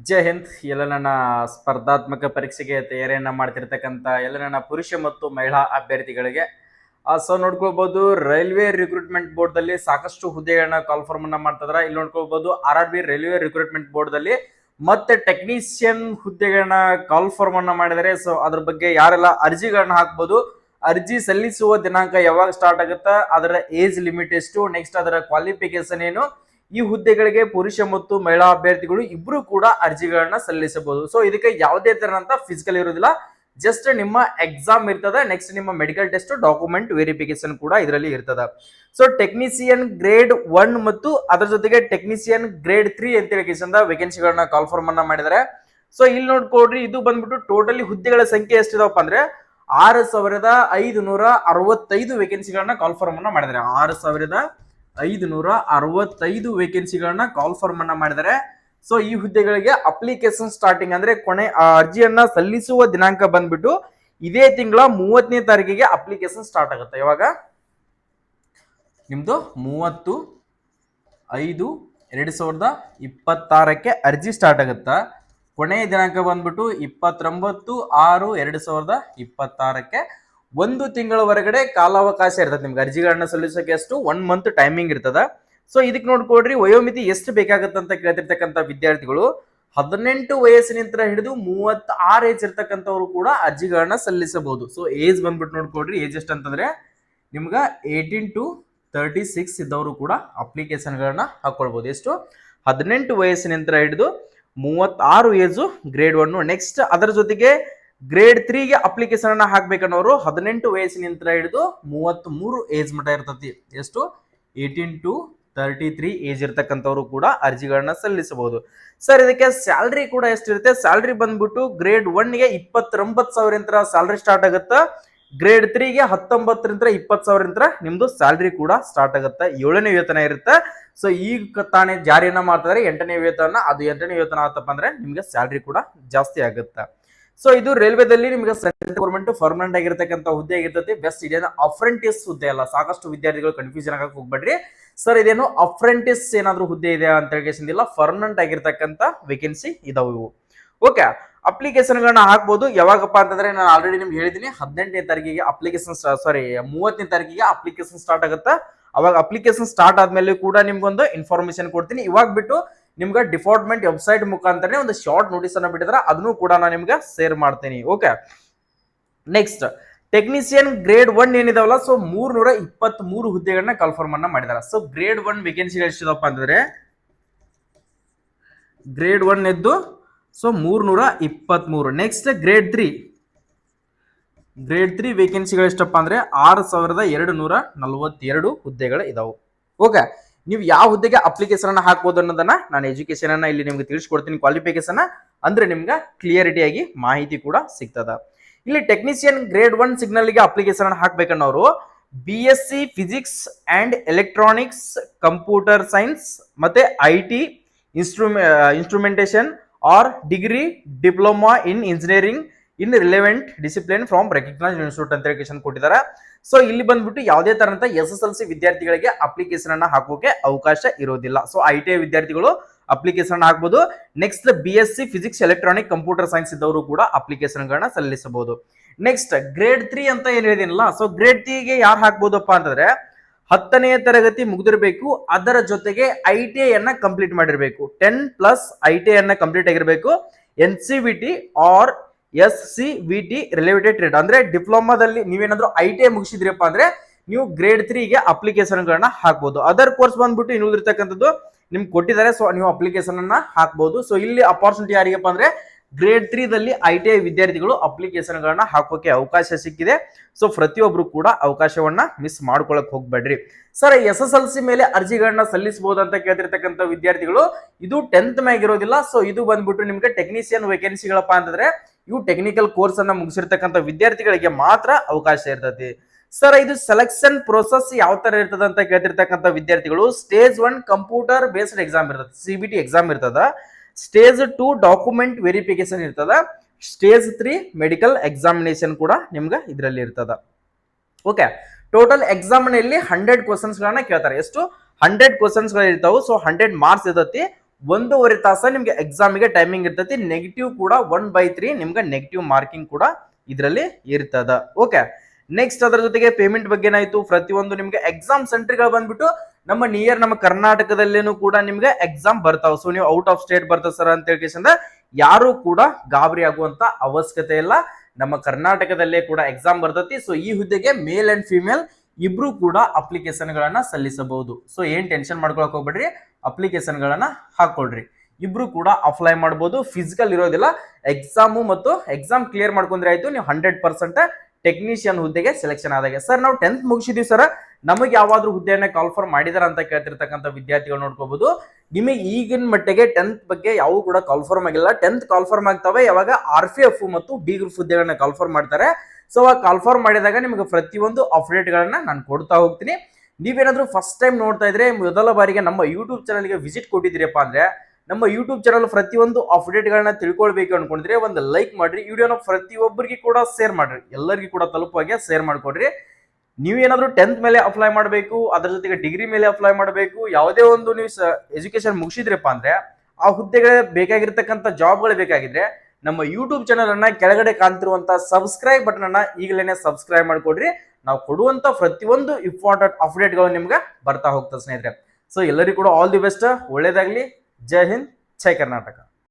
ಜೈ ಹಿಂದ್. ಎಲ್ಲ ನನ್ನ ಸ್ಪರ್ಧಾತ್ಮಕ ಪರೀಕ್ಷೆಗೆ ತಯಾರಿಯನ್ನ ಮಾಡ್ತಿರ್ತಕ್ಕಂಥ ಎಲ್ಲ ನನ್ನ ಪುರುಷ ಮತ್ತು ಮಹಿಳಾ ಅಭ್ಯರ್ಥಿಗಳಿಗೆ ನೋಡ್ಕೊಳ್ಬಹುದು. ರೈಲ್ವೆ ರಿಕ್ರೂಟ್ಮೆಂಟ್ ಬೋರ್ಡ್ ದಲ್ಲಿ ಸಾಕಷ್ಟು ಹುದ್ದೆಗಳನ್ನ ಕಾಲ್ಫಾರ್ಮ್ ಅನ್ನ ಮಾಡ್ತಿದ್ರ. ಇಲ್ಲಿ ನೋಡ್ಕೊಳ್ಬಹುದು RRB ರೈಲ್ವೆ ರಿಕ್ರೂಟ್ಮೆಂಟ್ ಬೋರ್ಡ್ ದಲ್ಲಿ ಮತ್ತೆ ಟೆಕ್ನಿಷಿಯನ್ ಹುದ್ದೆಗಳನ್ನ ಕಾಲ್ಫಾರ್ಮ್ ಅನ್ನ ಮಾಡಿದರೆ. ಸೊ ಅದ್ರ ಬಗ್ಗೆ ಯಾರೆಲ್ಲ ಅರ್ಜಿಗಳನ್ನ ಹಾಕ್ಬಹುದು, ಅರ್ಜಿ ಸಲ್ಲಿಸುವ ದಿನಾಂಕ ಯಾವಾಗ ಸ್ಟಾರ್ಟ್ ಆಗುತ್ತಾ, ಅದರ ಏಜ್ ಲಿಮಿಟ್ ಎಷ್ಟು, ನೆಕ್ಸ್ಟ್ ಅದರ ಕ್ವಾಲಿಫಿಕೇಶನ್ ಏನು, ಈ ಹುದ್ದೆಗಳಿಗೆ ಪುರುಷ ಮತ್ತು ಮಹಿಳಾ ಅಭ್ಯರ್ಥಿಗಳು ಇಬ್ರು ಕೂಡ ಅರ್ಜಿಗಳನ್ನ ಸಲ್ಲಿಸಬಹುದು. ಸೊ ಇದಕ್ಕೆ ಯಾವುದೇ ತರನಂತ ಫಿಸಿಕಲ್ ಇರೋದಿಲ್ಲ, ಜಸ್ಟ್ ನಿಮ್ಮ ಎಕ್ಸಾಮ್ ಇರ್ತದೆ, ನೆಕ್ಸ್ಟ್ ನಿಮ್ಮ ಮೆಡಿಕಲ್ ಟೆಸ್ಟ್, ಡಾಕ್ಯುಮೆಂಟ್ ವೆರಿಫಿಕೇಶನ್ ಕೂಡ ಇದರಲ್ಲಿ ಇರ್ತದೆ. ಸೊ ಟೆಕ್ನಿಷಿಯನ್ ಗ್ರೇಡ್ 1 ಮತ್ತು ಅದರ ಜೊತೆಗೆ ಟೆಕ್ನಿಷಿಯನ್ ಗ್ರೇಡ್ 3 ಅಂತ ಹೇಳಿ ವೇಕೆನ್ಸಿಗಳನ್ನ ಕಾಲ್ಫಾರ್ಮ್ ಅನ್ನ ಮಾಡಿದ್ದಾರೆ. ಸೊ ಇಲ್ಲಿ ನೋಡ್ಕೊಡ್ರಿ, ಇದು ಬಂದ್ಬಿಟ್ಟು ಟೋಟಲಿ ಹುದ್ದೆಗಳ ಸಂಖ್ಯೆ ಎಷ್ಟಿದಾವಪ್ಪ ಅಂದ್ರೆ 6565 ವೇಕೆನ್ಸಿಗಳನ್ನ ಕಾಲ್ಫಾರ್ಮ್ ಅನ್ನ ಮಾಡಿದ್ದಾರೆ. 6565 ವೇಕೆನ್ಸಿಗಳನ್ನ ಕಾಲ್ಫಾರ್ಮ್ ಅನ್ನ ಮಾಡಿದ್ದಾರೆ. ಸೊ ಈ ಹುದ್ದೆಗಳಿಗೆ ಅಪ್ಲಿಕೇಶನ್ ಸ್ಟಾರ್ಟಿಂಗ್ ಅಂದ್ರೆ ಕೊನೆ ಅರ್ಜಿಯನ್ನ ಸಲ್ಲಿಸುವ ದಿನಾಂಕ ಬಂದ್ಬಿಟ್ಟು ಇದೇ ತಿಂಗಳ 30ನೇ ತಾರೀಕಿಗೆ ಅಪ್ಲಿಕೇಶನ್ ಸ್ಟಾರ್ಟ್ ಆಗುತ್ತೆ. ಯಾವಾಗ ನಿಮ್ದು 30/5/2026 ಅರ್ಜಿ ಸ್ಟಾರ್ಟ್ ಆಗುತ್ತಾ. ಕೊನೆಯ ದಿನಾಂಕ ಬಂದ್ಬಿಟ್ಟು 29/6/2026. ಒಂದು ತಿಂಗಳವರೆಗಡೆ ಕಾಲಾವಕಾಶ ಇರ್ತದೆ ನಿಮ್ಗೆ ಅರ್ಜಿಗಳನ್ನ ಸಲ್ಲಿಸೋಕೆ. ಎಷ್ಟು 1 ಮಂತ್ ಟೈಮಿಂಗ್ ಇರ್ತದ. ಸೊ ಇದಕ್ಕೆ ನೋಡ್ಕೊಡ್ರಿ, ವಯೋಮಿತಿ ಎಷ್ಟು ಬೇಕಾಗತ್ತೆ ಅಂತ ಕೇಳ್ತಿರ್ತಕ್ಕಂಥ ವಿದ್ಯಾರ್ಥಿಗಳು 18 ವಯಸ್ಸಿನಿಂದ ಹಿಡಿದು 36 ಏಜ್ ಇರ್ತಕ್ಕಂಥವ್ರು ಕೂಡ ಅರ್ಜಿಗಳನ್ನ ಸಲ್ಲಿಸಬಹುದು. ಸೊ ಏಜ್ ಬಂದ್ಬಿಟ್ಟು ನೋಡ್ಕೊಡ್ರಿ, ಏಜ್ ಎಷ್ಟು ಅಂತಂದ್ರೆ ನಿಮ್ಗ 18 to 36 ಇದ್ದವರು ಕೂಡ ಅಪ್ಲಿಕೇಶನ್ ಗಳನ್ನ ಹಾಕೊಳ್ಬಹುದು. ಎಷ್ಟು 18 ವಯಸ್ಸಿನಿಂದ ಹಿಡಿದು 36 ಏಜು ಗ್ರೇಡ್ 1. ನೆಕ್ಸ್ಟ್ ಅದರ ಜೊತೆಗೆ ಗ್ರೇಡ್ 3ಗೆ ಅಪ್ಲಿಕೇಶನ್ ಅನ್ನ ಹಾಕ್ಬೇಕನ್ನೋರು 18 ವಯಸ್ಸಿನಿಂದ ಹಿಡಿದು 33 ಏಜ್ ಮಟ್ಟ ಇರ್ತತಿ. ಎಷ್ಟು 18 to 33 ಏಜ್ ಇರ್ತಕ್ಕಂಥವ್ರು ಕೂಡ ಅರ್ಜಿಗಳನ್ನ ಸಲ್ಲಿಸಬಹುದು. ಸರ್ ಇದಕ್ಕೆ ಸ್ಯಾಲ್ರಿ ಕೂಡ ಎಷ್ಟಿರುತ್ತೆ? ಸ್ಯಾಲ್ರಿ ಬಂದ್ಬಿಟ್ಟು ಗ್ರೇಡ್ 1ಗೆ 29,000 ಸ್ಯಾಲ್ರಿ ಸ್ಟಾರ್ಟ್ ಆಗುತ್ತಾ. ಗ್ರೇಡ್ 3ಗೆ 19,000 ನಿಮ್ದು ಸ್ಯಾಲ್ರಿ ಕೂಡ ಸ್ಟಾರ್ಟ್ ಆಗುತ್ತೆ. 7ನೇ ವೇತನ ಇರುತ್ತೆ. ಸೊ ಈಗ ತಾನೇ ಜಾರಿಯನ್ನ ಮಾಡ್ತಿದ್ರೆ 8ನೇ ವೇತನ, ಅದು 8ನೇ ವೇತನ ಆತಪ್ಪ ಅಂದ್ರೆ ನಿಮ್ಗೆ ಸ್ಯಾಲ್ರಿ ಕೂಡ ಜಾಸ್ತಿ ಆಗುತ್ತೆ. ಸೊ ಇದು ರೈಲ್ವೆದಲ್ಲಿ ನಿಮಗೆ ಸೆಂಟ್ರಲ್ ಗೌರ್ಮೆಂಟ್ ಪರ್ಮನೆಂಟ್ ಆಗಿರ್ತಕ್ಕಂಥ ಹುದ್ದೆ ಆಗಿರ್ತದೆ. ಬೆಸ್ಟ್ ಇದೇನು ಅಪ್ರೆಂಟಿಸ್ ಹುದ್ದೆ ಅಲ್ಲ. ಸಾಕಷ್ಟು ವಿದ್ಯಾರ್ಥಿಗಳು ಕನ್ಫ್ಯೂಷನ್ ಆಗಕ್ಕೆ ಹೋಗ್ಬೇಡ್ರಿ. ಸರ್ ಇದೇನು ಅಪ್ರೆಂಟಿಸ್ ಏನಾದ್ರು ಹುದ್ದೆ ಇದೆ ಅಂತ ಹೇಳಿಲ್ಲ, ಪರ್ಮನೆಂಟ್ ಆಗಿರ್ತಕ್ಕಂಥ ವೇಕೆನ್ಸಿ ಇದಾವೆ ಇವು. ಓಕೆ, ಅಪ್ಲಿಕೇಶನ್ ಗಳನ್ನ ಹಾಕ್ಬಹುದು. ಯಾವಾಗಪ್ಪ ಅಂತಂದ್ರೆ ನಾನು ಆಲ್ರೆಡಿ ನಿಮ್ಗೆ ಹೇಳಿದೀನಿ, 18ನೇ ತಾರೀಕಿಗೆ ಅಪ್ಲಿಕೇಶನ್ 30ನೇ ತಾರೀಕಿಗೆ ಅಪ್ಲಿಕೇಶನ್ ಸ್ಟಾರ್ಟ್ ಆಗುತ್ತೆ. ಅವಾಗ ಅಪ್ಲಿಕೇಶನ್ ಸ್ಟಾರ್ಟ್ ಆದ್ಮೇಲೆ ಕೂಡ ನಿಮ್ಗೊಂದು ಇನ್ಫಾರ್ಮೇಶನ್ ಕೊಡ್ತೀನಿ. ಇವಾಗ ಬಿಟ್ಟು ನಿಮ್ಗೆ ಡಿಪಾರ್ಟ್ಮೆಂಟ್ ವೆಬ್ಸೈಟ್ ಮುಖಾಂತರ ಒಂದು ಶಾರ್ಟ್ ನೋಟಿಸ್ ಅನ್ನ ಬಿಟ್ಟಿದ್ರೆ ಅದನ್ನು ಕೂಡ ನಾನು ನಿಮ್ಗೆ ಶೇರ್ ಮಾಡ್ತೀನಿ. ಓಕೆ, ನೆಕ್ಸ್ಟ್ ಟೆಕ್ನಿಷಿಯನ್ ಗ್ರೇಡ್ 1 ಏನಿದಾವಲ್ಲ, ಸೊ 323 ಹುದ್ದೆಗಳನ್ನ ಕನ್ಫರ್ಮ್ ಅನ್ನ ಮಾಡಿದಾರೆ. ಸೊ ಗ್ರೇಡ್ 1 ವೇಕೆನ್ಸಿಗಳು ಎಷ್ಟಿದಪ್ಪ ಅಂತಂದ್ರೆ ಗ್ರೇಡ್ 1 ಎದ್ದು ಸೊ 323. ನೆಕ್ಸ್ಟ್ ಗ್ರೇಡ್ 3 ವೇಕೆನ್ಸಿಗಳು ಎಷ್ಟಪ್ಪ ಅಂದ್ರೆ 6,242 ಹುದ್ದೆಗಳು ಇದಾವೆ. ಓಕೆ, ನೀವು ಯಾವ ಹುದ್ದೆಗೆ ಅಪ್ಲಿಕೇಶನ್ ಅನ್ನ ಹಾಕ್ಬೋದು ಅನ್ನೋದನ್ನ ನಾನು ಎಜುಕೇಶನ್ ಅನ್ನ ಇಲ್ಲಿ ನಿಮ್ಗೆ ತಿಳಿಸ್ಕೊಡ್ತೀನಿ. ಕ್ವಾಲಿಫಿಕೇಶನ್ ಅಂದ್ರೆ ನಿಮ್ಗೆ ಕ್ಲಿಯರಿಟಿ ಆಗಿ ಮಾಹಿತಿ ಕೂಡ ಸಿಗ್ತದ. ಇಲ್ಲಿ ಟೆಕ್ನಿಷಿಯನ್ ಗ್ರೇಡ್ 1 ಸಿಗ್ನಲ್ ಗೆ ಅಪ್ಲಿಕೇಶನ್ ಅನ್ನ ಹಾಕ್ಬೇಕನ್ನೋರು BSc physics and electronics, computer science ಮತ್ತೆ IT, instrumentation R degree diploma in engineering in relevant discipline from recognised institute ಅಂತ ಹೇಳಿ ಕೊಟ್ಟಿದ್ದಾರೆ. ಸೊ ಇಲ್ಲಿ ಬಂದ್ಬಿಟ್ಟು ಯಾವುದೇ ತರಂತ SSLC ವಿದ್ಯಾರ್ಥಿಗಳಿಗೆ ಅಪ್ಲಿಕೇಶನ್ ಅನ್ನ ಹಾಕೋಕೆ ಅವಕಾಶ ಇರೋದಿಲ್ಲ. ಸೊ ITI ವಿದ್ಯಾರ್ಥಿಗಳು ಅಪ್ಲಿಕೇಶನ್ ಹಾಕಬಹುದು. Next BSc physics, electronic, computer science ಇದ್ದವರು ಕೂಡ ಅಪ್ಲಿಕೇಶನ್ ಗಳನ್ನ ಸಲ್ಲಿಸಬಹುದು. ನೆಕ್ಸ್ಟ್ ಗ್ರೇಡ್ 3 ಅಂತ ಏನ್ ಹೇಳಿದಿನಲ್ಲ, ಸೊ ಗ್ರೇಡ್ 3ಗೆ ಯಾರು ಹಾಕ್ಬೋದಪ್ಪ ಅಂತಂದ್ರೆ 10ನೇ ತರಗತಿ ಮುಗಿದಿರಬೇಕು, ಅದರ ಜೊತೆಗೆ ITI ಅನ್ನ ಕಂಪ್ಲೀಟ್ ಮಾಡಿರಬೇಕು. 10+ ITI ಅನ್ನ ಕಂಪ್ಲೀಟ್ ಆಗಿರಬೇಕು. NCVT or SCVT related trade ಅಂದ್ರೆ ಡಿಪ್ಲೊಮಾದಲ್ಲಿ ನೀವೇನಾದ್ರೂ ITI ಮುಗಿಸಿದ್ರಪ್ಪ ಅಂದ್ರೆ ನೀವು ಗ್ರೇಡ್ 3ಗೆ ಅಪ್ಲಿಕೇಶನ್ ಗಳನ್ನ ಹಾಕ್ಬಹುದು. ಅದರ್ ಕೋರ್ಸ್ ಬಂದ್ಬಿಟ್ಟು ಇನ್ನು ಉಳಿದಿರ್ತಕ್ಕಂಥದ್ದು ನಿಮ್ಗೆ ಕೊಟ್ಟಿದ್ದಾರೆ. ಸೊ ನೀವು ಅಪ್ಲಿಕೇಶನ್ ಅನ್ನ ಹಾಕ್ಬಹುದು. ಸೊ ಇಲ್ಲಿ ಅಪಾರ್ಚುನಿಟಿ ಯಾರಿಗಪ್ಪ ಅಂದ್ರೆ ಗ್ರೇಡ್ 3 ದಲ್ಲಿ ITI ವಿದ್ಯಾರ್ಥಿಗಳು ಅಪ್ಲಿಕೇಶನ್ ಗಳನ್ನ ಹಾಕೋಕೆ ಅವಕಾಶ ಸಿಕ್ಕಿದೆ. ಸೊ ಪ್ರತಿಯೊಬ್ರು ಕೂಡ ಅವಕಾಶವನ್ನ ಮಿಸ್ ಮಾಡ್ಕೊಳಕ್ ಹೋಗ್ಬೇಡ್ರಿ. ಸರ್ SSLC ಮೇಲೆ ಅರ್ಜಿಗಳನ್ನ ಸಲ್ಲಿಸಬಹುದು ಅಂತ ಕೇಳ್ತಿರ್ತಕ್ಕಂಥ ವಿದ್ಯಾರ್ಥಿಗಳು ಇದು 10th ಮ್ಯಾಗ ಇರೋದಿಲ್ಲ. ಸೊ ಇದು ಬಂದ್ಬಿಟ್ಟು ನಿಮ್ಗೆ ಟೆಕ್ನಿಷಿಯನ್ ವೇಕೆನ್ಸಿಗಳಪ್ಪ ಅಂತಂದ್ರೆ ಇವು ಟೆಕ್ನಿಕಲ್ ಕೋರ್ಸ್ ಅನ್ನ ಮುಗಿಸಿರ್ತಕ್ಕಂಥ ವಿದ್ಯಾರ್ಥಿಗಳಿಗೆ ಮಾತ್ರ ಅವಕಾಶ ಇರ್ತದೆ. ಸರ್ ಇದು ಸೆಲೆಕ್ಷನ್ ಪ್ರೋಸೆಸ್ ಯಾವ ತರ ಇರ್ತದೆ ಅಂತ ಕೇಳ್ತಿರ್ತಕ್ಕಂಥ ವಿದ್ಯಾರ್ಥಿಗಳು ಸ್ಟೇಜ್ 1 ಕಂಪ್ಯೂಟರ್ ಬೇಸ್ಡ್ ಎಕ್ಸಾಮ್ ಇರ್ತದೆ, CBT ಎಕ್ಸಾಮ್ ಇರ್ತದ. ಸ್ಟೇಜ್ 2 ಡಾಕ್ಯುಮೆಂಟ್ ವೆರಿಫಿಕೇಶನ್ ಇರ್ತದ. ಸ್ಟೇಜ್ 3 ಮೆಡಿಕಲ್ ಎಕ್ಸಾಮಿನೇಷನ್ ಕೂಡ ನಿಮ್ಗೆ ಇದರಲ್ಲಿ ಇರ್ತದ. ಓಕೆ, ಟೋಟಲ್ ಎಕ್ಸಾಮ್ ನಲ್ಲಿ 100 ಕ್ವಶನ್ಸ್ ಗಳನ್ನ ಕೇಳ್ತಾರೆ. ಎಷ್ಟು 100 ಕ್ವಶನ್ಸ್ ಗಳು ಇರ್ತಾವೆ. ಸೊ 100 ಮಾರ್ಕ್ಸ್ ಇರ್ತತಿ. 1.5 ತಾಸ ನಿಮ್ಗೆ ಎಕ್ಸಾಮಿಗೆ ಟೈಮಿಂಗ್ ಇರ್ತೈತಿ. ನೆಗೆಟಿವ್ ಕೂಡ 1/3 ನಿಮ್ಗೆ ನೆಗೆಟಿವ್ ಮಾರ್ಕಿಂಗ್ ಕೂಡ ಇದರಲ್ಲಿ ಇರ್ತದ. ಓಕೆ, ನೆಕ್ಸ್ಟ್ ಅದರ ಜೊತೆಗೆ ಪೇಮೆಂಟ್ ಬಗ್ಗೆ ಏನಾಯ್ತು, ಪ್ರತಿಯೊಂದು ನಿಮ್ಗೆ ಎಕ್ಸಾಮ್ ಸೆಂಟರ್ಗಳು ಬಂದ್ಬಿಟ್ಟು ನಮ್ಮ ನಿಯರ್ ನಮ್ಮ ಕರ್ನಾಟಕದಲ್ಲೇನು ಕೂಡ ನಿಮ್ಗೆ ಎಕ್ಸಾಮ್ ಬರ್ತಾವ. ಸೊ ನೀವು ಔಟ್ ಆಫ್ ಸ್ಟೇಟ್ ಬರ್ತದೆ ಸರ್ ಅಂತ ಹೇಳ್ಕೇಸಿಂದ ಯಾರು ಕೂಡ ಗಾಬರಿ ಆಗುವಂತ ಅವಶ್ಯಕತೆ ಇಲ್ಲ. ನಮ್ಮ ಕರ್ನಾಟಕದಲ್ಲೇ ಕೂಡ ಎಕ್ಸಾಮ್ ಬರ್ತೈತಿ. ಸೊ ಈ ಹುದ್ದೆಗೆ ಮೇಲ್ ಅಂಡ್ ಫಿಮೇಲ್ ಇಬ್ರು ಕೂಡ ಅಪ್ಲಿಕೇಶನ್ ಗಳನ್ನ ಸಲ್ಲಿಸಬಹುದು. ಸೊ ಏನ್ ಟೆನ್ಷನ್ ಮಾಡ್ಕೊಳಕ್ ಹೋಗ್ಬೇಡ್ರಿ, ಅಪ್ಲಿಕೇಶನ್ ಗಳನ್ನ ಹಾಕೊಳ್ರಿ. ಇಬ್ರು ಕೂಡ ಅಪ್ಲೈ ಮಾಡಬಹುದು. ಫಿಸಿಕಲ್ ಇರೋದಿಲ್ಲ. ಎಕ್ಸಾಮು ಮತ್ತು ಎಕ್ಸಾಮ್ ಕ್ಲಿಯರ್ ಮಾಡ್ಕೊಂಡ್ರೆ ಆಯ್ತು, ನೀವು 100% ಟೆಕ್ನಿಷಿಯನ್ ಹುದ್ದೆಗೆ ಸೆಲೆಕ್ಷನ್ ಆದಾಗ. ಸರ್ ನಾವು 10th ಮುಗಿಸಿದೀವಿ ಸರ್, ನಮಗೆ ಯಾವಾದ್ರೂ ಹುದ್ದೆಯನ್ನ ಕಾಲ್ಫರ್ ಮಾಡಿದಾರ ಅಂತ ಕೇಳ್ತಿರ್ತಕ್ಕಂಥ ವಿದ್ಯಾರ್ಥಿಗಳು ನೋಡ್ಕೋಬಹುದು. ನಿಮಗೆ ಈಗಿನ ಮಟ್ಟಿಗೆ 10th ಬಗ್ಗೆ ಯಾವ ಕೂಡ ಕಾಲ್ಫರ್ಮ್ ಆಗಿಲ್ಲ. 10th ಕಾಲ್ಫರ್ಮ್ ಆಗ್ತವೆ ಯಾವಾಗ RPF ಮತ್ತು ಡಿ ಗ್ರೂಪ್ ಹುದ್ದೆಗಳನ್ನ ಕಾಲ್ಫರ್ಮ್ ಮಾಡ್ತಾರೆ. ಸೊ ಆ ಕಾಲ್ಫರ್ಮ್ ಮಾಡಿದಾಗ ನಿಮಗೆ ಪ್ರತಿಯೊಂದು ಅಪ್ಡೇಟ್ ಗಳನ್ನ ನಾನು ಕೊಡ್ತಾ ಹೋಗ್ತೀನಿ. ನೀವೇನಾದ್ರೂ ಫಸ್ಟ್ ಟೈಮ್ ನೋಡ್ತಾ ಇದ್ರೆ, ಮೊದಲ ಬಾರಿಗೆ ನಮ್ಮ ಯೂಟ್ಯೂಬ್ ಚಾನಲ್ಗೆ ವಿಸಿಟ್ ಕೊಟ್ಟಿದ್ದೀರಪ್ಪ ಅಂದ್ರೆ, ನಮ್ಮ ಯೂಟ್ಯೂಬ್ ಚಾನಲ್ ಪ್ರತಿಯೊಂದು ಅಪ್ಡೇಟ್ ಗಳನ್ನ ತಿಳ್ಕೊಳ್ಬೇಕು ಅನ್ಕೊಂಡಿದ್ರೆ ಒಂದು ಲೈಕ್ ಮಾಡ್ರಿ, ವಿಡಿಯೋನ ಪ್ರತಿಯೊಬ್ಬರಿಗೆ ಕೂಡ ಶೇರ್ ಮಾಡ್ರಿ, ಎಲ್ಲರಿಗೂ ಕೂಡ ತಲುಪುವಾಗೆ ಶೇರ್ ಮಾಡ್ಕೊಡ್ರಿ. ನೀವೇನಾದ್ರೂ 10th ಮೇಲೆ ಅಪ್ಲೈ ಮಾಡಬೇಕು, ಅದರ ಜೊತೆಗೆ ಡಿಗ್ರಿ ಮೇಲೆ ಅಪ್ಲೈ ಮಾಡಬೇಕು, ಯಾವುದೇ ಒಂದು ನೀವು ಎಜುಕೇಶನ್ ಮುಗಿಸಿದ್ರಪ್ಪ ಅಂದ್ರೆ ಆ ಹುದ್ದೆಗಳೇ ಬೇಕಾಗಿರ್ತಕ್ಕಂಥ ಜಾಬ್ಗಳು ಬೇಕಾಗಿದ್ರೆ ನಮ್ಮ ಯೂಟ್ಯೂಬ್ ಚಾನಲ್ ಅನ್ನ ಕೆಳಗಡೆ ಕಾಣ್ತಿರುವಂತ ಸಬ್ಸ್ಕ್ರೈಬ್ ಬಟನ್ ಅನ್ನ ಈಗಲೇ ಸಬ್ಸ್ಕ್ರೈಬ್ ಮಾಡ್ಕೊಡ್ರಿ. ನಾವು ಕೊಡುವಂತ ಪ್ರತಿಯೊಂದು ಇಂಪಾರ್ಟೆಂಟ್ ಅಪ್ಡೇಟ್ಗಳು ನಿಮ್ಗೆ ಬರ್ತಾ ಹೋಗ್ತದೆ ಸ್ನೇಹಿತರೆ. ಸೊ ಎಲ್ಲರಿಗೂ ಕೂಡ ಆಲ್ ದಿ ಬೆಸ್ಟ್, ಒಳ್ಳೇದಾಗ್ಲಿ. ಜೈ ಹಿಂದ್, ಜೈ ಕರ್ನಾಟಕ.